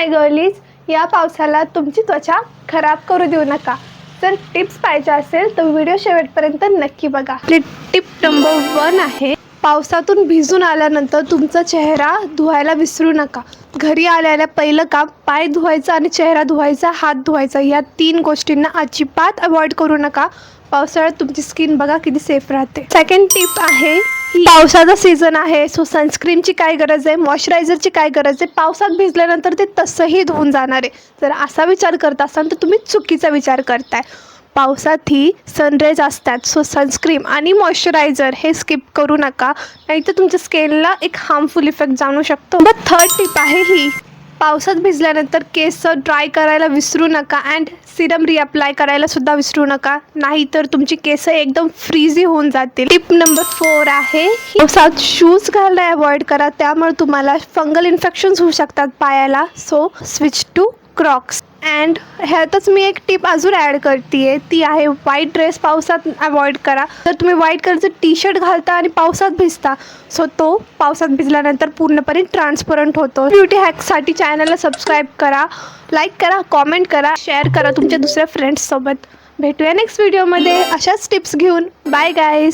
गर्लीज, या पावसाला तुमची त्वचा खराब करू देऊ नका। जर टिप्स पाहिजे असेल तर व्हिडिओ शेवटपर्यंत नक्की बघा। टिप नंबर 1 आहे, पावसातून भिजून आल्यानंतर तुमचा चेहरा धुवायला विसरू नका। घरी आल्याला पहिलं काम पाय धुवायचं आणि चेहरा धुवायचा, हात धुवायचा। या 3 गोष्टींना अजिबात अवॉइड करू नका। पावसाळ्यात तुमची स्किन बघा किती सेफ राहते। सेकंड टिप आहे, पावसाचा सीझन आहे, सो सनस्क्रीनची काय गरज आहे, मॉइश्चरायझरची काय गरज आहे। पावसात भिजल्यानंतर ते तसंही धुवून जाणार आहे। जर असा विचार करत असाल तर तुम्ही चुकीचा विचार करताय। पावसात ही सनरेज असतात, सो सनस्क्रीन आणि मॉइश्चरायझर हे स्किप करू नका, नाहीतर तुमच्या स्किनला एक हार्मफुल इफेक्ट जाणू शकतो। मग थर्ड टिप आहे ही, पावसात भिजल्यानंतर केस ड्राय करायला विसरू नका अँड सिरम रिअप्लाय करायला सुद्धा विसरू नका, नाहीतर तुमची केस एकदम फ्रीझी होऊन जातील। टिप नंबर 4 आहे, पावसात शूज घालणं अवॉइड करा, त्यामुळे तुम्हाला फंगल इन्फेक्शन्स होऊ शकतात पायाला। So switch to Crocs. And ह्यातच मी एक टिप अजून ॲड करते, ती आहे व्हाईट ड्रेस पावसात अवॉइड करा। तर तुम्ही व्हाईट कलरचं टी शर्ट घालता आणि पावसात भिजता, सो तो पावसात भिजल्यानंतर पूर्णपणे ट्रान्सपरंट होतो। ब्युटी हॅकसाठी चॅनलला सबस्क्राईब करा, लाईक करा, कॉमेंट करा, शेअर करा तुमच्या दुसऱ्या फ्रेंड्ससोबत। भेटूया नेक्स्ट व्हिडिओमध्ये अशाच टिप्स घेऊन। Bye guys.